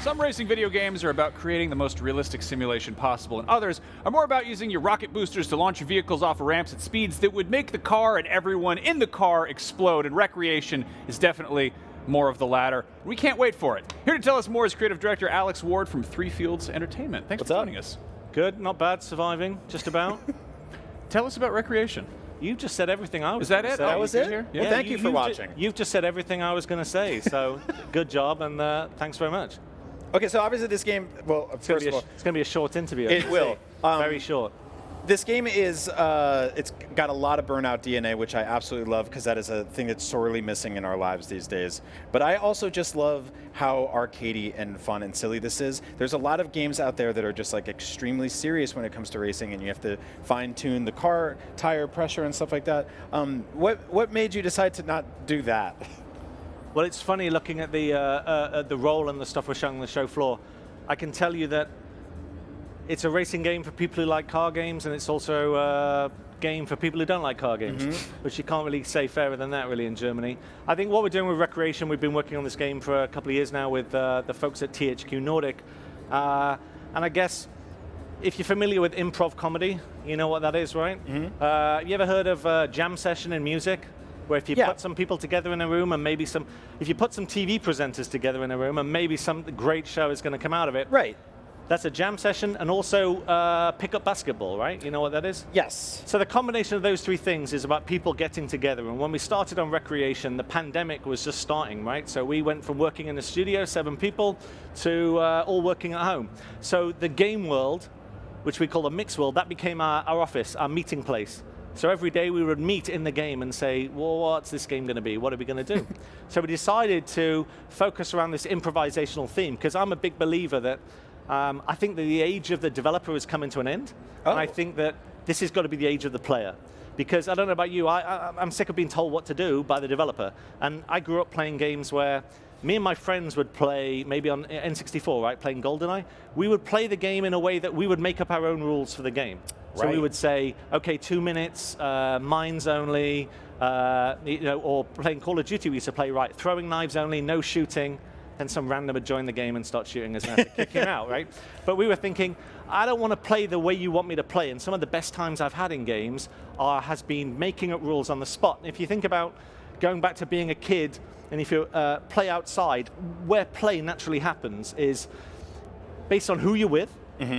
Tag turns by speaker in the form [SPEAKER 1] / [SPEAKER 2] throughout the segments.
[SPEAKER 1] Some racing video games are about creating the most realistic simulation possible, and others are more about using your rocket boosters to launch your vehicles off of ramps at speeds that would make the car and everyone in the car explode, and Wreckreation is definitely more of the latter. We can't wait for it. Here to tell us more is creative director Alex Ward from Three Fields Entertainment. Thanks for joining us.
[SPEAKER 2] Good, not bad, surviving, just about.
[SPEAKER 1] Tell us about Wreckreation.
[SPEAKER 2] You just said everything I was
[SPEAKER 1] Is that it?
[SPEAKER 2] say.
[SPEAKER 1] That
[SPEAKER 3] was it?
[SPEAKER 1] Here?
[SPEAKER 3] Yeah. Well, thank you for watching.
[SPEAKER 2] You've just said everything I was going to say, so good job, and thanks very much.
[SPEAKER 3] Okay, so obviously this game, well, first of all,
[SPEAKER 2] It's going to be a short interview.
[SPEAKER 3] It will.
[SPEAKER 2] Very short.
[SPEAKER 3] This game is, it's got a lot of Burnout DNA, which I absolutely love, because that is a thing that's sorely missing in our lives these days. But I also just love how arcadey and fun and silly this is. There's a lot of games out there that are just like extremely serious when it comes to racing, and you have to fine-tune the car, tire pressure, and stuff like that. What made you decide to not do that?
[SPEAKER 2] Well, it's funny looking at the role and the stuff we're showing on the show floor. I can tell you that it's a racing game for people who like car games, and it's also a game for people who don't like car games, which you can't really say fairer than that, really, in Germany. I think what we're doing with Wreckreation, we've been working on this game for a couple of years now with the folks at THQ Nordic. And I guess if you're familiar with improv comedy, you know what that is, right? You ever heard of jam session in music? Where if you put some people together in a room and maybe if you put some TV presenters together in a room and maybe some great show is going to come out of it.
[SPEAKER 3] Right.
[SPEAKER 2] That's a jam session, and also pick-up basketball, right? You know what that is?
[SPEAKER 3] Yes.
[SPEAKER 2] So the combination of those three things is about people getting together. And when we started on Wreckreation, the pandemic was just starting, right? So we went from working in the studio, 7 people, to all working at home. So the game world, which we call the mix world, that became our office, our meeting place. So every day we would meet in the game and say, well, what's this game going to be? What are we going to do? So we decided to focus around this improvisational theme, because I'm a big believer that I think that the age of the developer is coming to an end.
[SPEAKER 3] Oh.
[SPEAKER 2] And I think that this has got to be the age of the player. Because I don't know about you, I'm sick of being told what to do by the developer. And I grew up playing games where me and my friends would play, maybe on N64, right, playing GoldenEye. We would play the game in a way that we would make up our own rules for the game. So we would say, okay, 2 minutes, mines only, or playing Call of Duty, we used to play, right, throwing knives only, no shooting. Then some random would join the game and start shooting us and have to kick him out, right? But we were thinking, I don't want to play the way you want me to play. And some of the best times I've had in games has been making up rules on the spot. And if you think about going back to being a kid, and if you play outside, where play naturally happens is based on who you're with,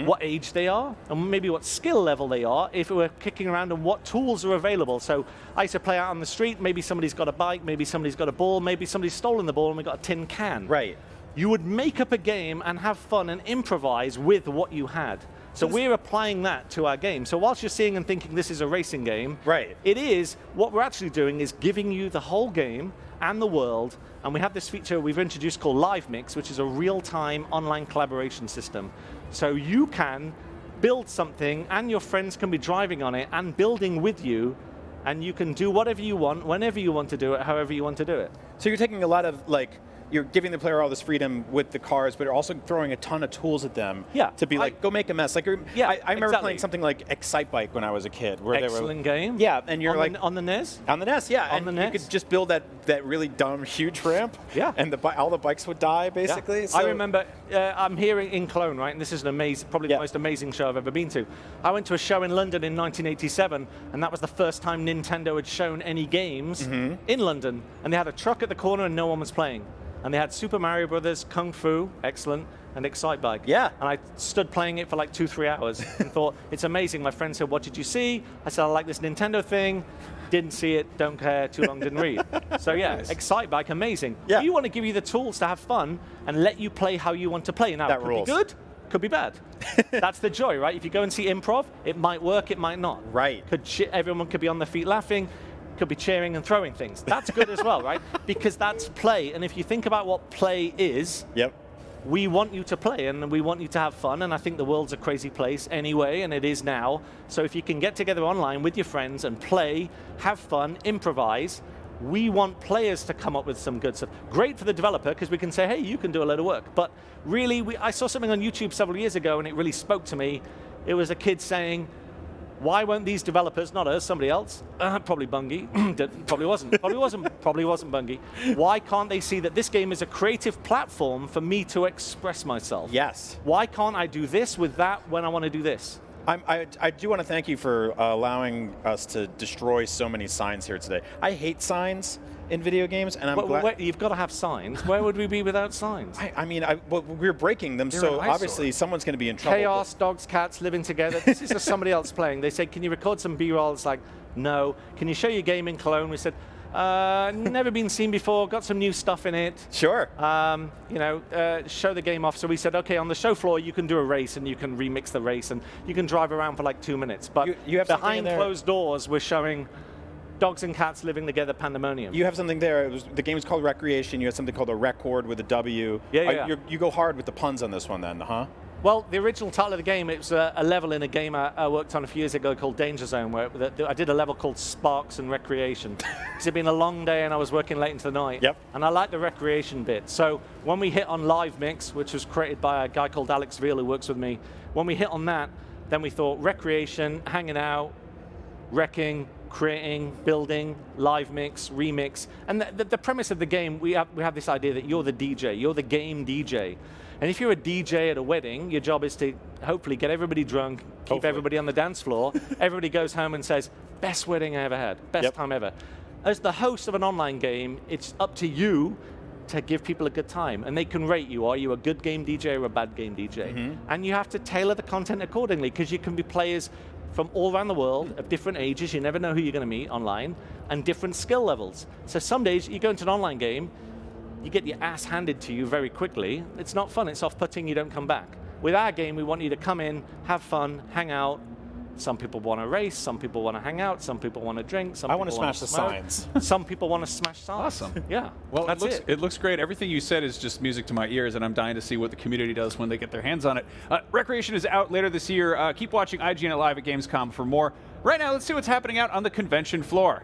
[SPEAKER 2] what age they are, and maybe what skill level they are, if we're kicking around, and what tools are available. So I used to play out on the street, maybe somebody's got a bike, maybe somebody's got a ball, maybe somebody's stolen the ball and we got a tin can.
[SPEAKER 3] Right.
[SPEAKER 2] You would make up a game and have fun and improvise with what you had. So we're applying that to our game. So whilst you're seeing and thinking this is a racing game,
[SPEAKER 3] right,
[SPEAKER 2] it is, what we're actually doing is giving you the whole game and the world, and we have this feature we've introduced called Live Mix, which is a real-time online collaboration system. So you can build something, and your friends can be driving on it and building with you, and you can do whatever you want, whenever you want to do it, however you want to do it.
[SPEAKER 3] So you're taking a lot of, like, you're giving the player all this freedom with the cars, but you're also throwing a ton of tools at them to be like, go make a mess. Like, I remember playing something like Excite Bike when I was a kid. Where
[SPEAKER 2] Excellent game.
[SPEAKER 3] Yeah, and you're
[SPEAKER 2] on the NES?
[SPEAKER 3] On the NES, yeah.
[SPEAKER 2] On the NES.
[SPEAKER 3] You could just build that really dumb, huge ramp.
[SPEAKER 2] Yeah.
[SPEAKER 3] And all the bikes would die, basically.
[SPEAKER 2] Yeah.
[SPEAKER 3] So
[SPEAKER 2] I remember, I'm here in Cologne, right? And this is an amazing, probably the most amazing show I've ever been to. I went to a show in London in 1987, and that was the first time Nintendo had shown any games in London. And they had a truck at the corner and no one was playing. And they had Super Mario Brothers, Kung Fu, excellent, and Excite Bike.
[SPEAKER 3] Yeah.
[SPEAKER 2] And I stood playing it for like 2-3 hours and thought, it's amazing. My friend said, what did you see? I said, I like this Nintendo thing. Didn't see it, don't care, too long, didn't read. So yeah, nice. Excite Bike, amazing.
[SPEAKER 3] Yeah.
[SPEAKER 2] We want to give you the tools to have fun and let you play how you want to play. Now,
[SPEAKER 3] that
[SPEAKER 2] could
[SPEAKER 3] rules.
[SPEAKER 2] be good, could be bad. That's the joy, right? If you go and see improv, it might work, it might not.
[SPEAKER 3] Right.
[SPEAKER 2] Everyone could be on their feet laughing, could be cheering and throwing things. That's good as well, right? Because that's play. And if you think about what play is, we want you to play and we want you to have fun. And I think the world's a crazy place anyway, and it is now. So if you can get together online with your friends and play, have fun, improvise, we want players to come up with some good stuff. Great for the developer, because we can say, hey, you can do a load of work. But really, I saw something on YouTube several years ago, and it really spoke to me. It was a kid saying, why won't these developers, not us, somebody else, probably Bungie, probably wasn't Bungie, why can't they see that this game is a creative platform for me to express myself?
[SPEAKER 3] Yes.
[SPEAKER 2] Why can't I do this with that when I want to do this?
[SPEAKER 3] I do want to thank you for allowing us to destroy so many signs here today. I hate signs in video games, and I'm glad...
[SPEAKER 2] You've got to have signs. Where would we be without signs?
[SPEAKER 3] We're breaking them, so obviously someone's going to be in trouble.
[SPEAKER 2] Chaos, dogs, cats living together. This is just somebody else playing. They said, can you record some B-roll? It's like, no. Can you show your game in Cologne? We said, never been seen before, got some new stuff in it.
[SPEAKER 3] Sure.
[SPEAKER 2] Show the game off. So we said, okay, on the show floor, you can do a race, and you can remix the race, and you can drive around for like 2 minutes. But
[SPEAKER 3] you have
[SPEAKER 2] behind closed doors, we're showing dogs and cats living together pandemonium.
[SPEAKER 3] You have something there. The game is called Wreckreation. You had something called a record with a W.
[SPEAKER 2] Yeah.
[SPEAKER 3] You go hard with the puns on this one then, huh?
[SPEAKER 2] Well, the original title of the game, it was a level in a game I worked on a few years ago called Danger Zone, where I did a level called Sparks and Recreation. It's been a long day and I was working late into the night.
[SPEAKER 3] Yep.
[SPEAKER 2] And I like the recreation bit. So when we hit on Live Mix, which was created by a guy called Alex Veal who works with me, when we hit on that, then we thought recreation, hanging out, wrecking, creating, building, live mix, remix. And the premise of the game, we have this idea that you're the DJ, you're the game DJ. And if you're a DJ at a wedding, your job is to hopefully get everybody drunk, keep everybody on the dance floor. Everybody goes home and says, best wedding I ever had, best time ever. As the host of an online game, it's up to you to give people a good time. And they can rate you. Are you a good game DJ or a bad game DJ? Mm-hmm. And you have to tailor the content accordingly, because you can be players from all around the world, of different ages. You never know who you're going to meet online, and different skill levels. So some days you go into an online game, you get your ass handed to you very quickly. It's not fun, it's off-putting, you don't come back. With our game, we want you to come in, have fun, hang out. Some people want to race, some people want to hang out, some people want to drink, some people want to
[SPEAKER 3] smash the signs.
[SPEAKER 2] Some people want to smash signs.
[SPEAKER 1] Awesome.
[SPEAKER 2] Yeah,
[SPEAKER 1] well,
[SPEAKER 2] that's
[SPEAKER 1] it looks great. Everything you said is just music to my ears, and I'm dying to see what the community does when they get their hands on it. Wreckreation is out later this year. Keep watching IGN Live at Gamescom for more. Right now, let's see what's happening out on the convention floor.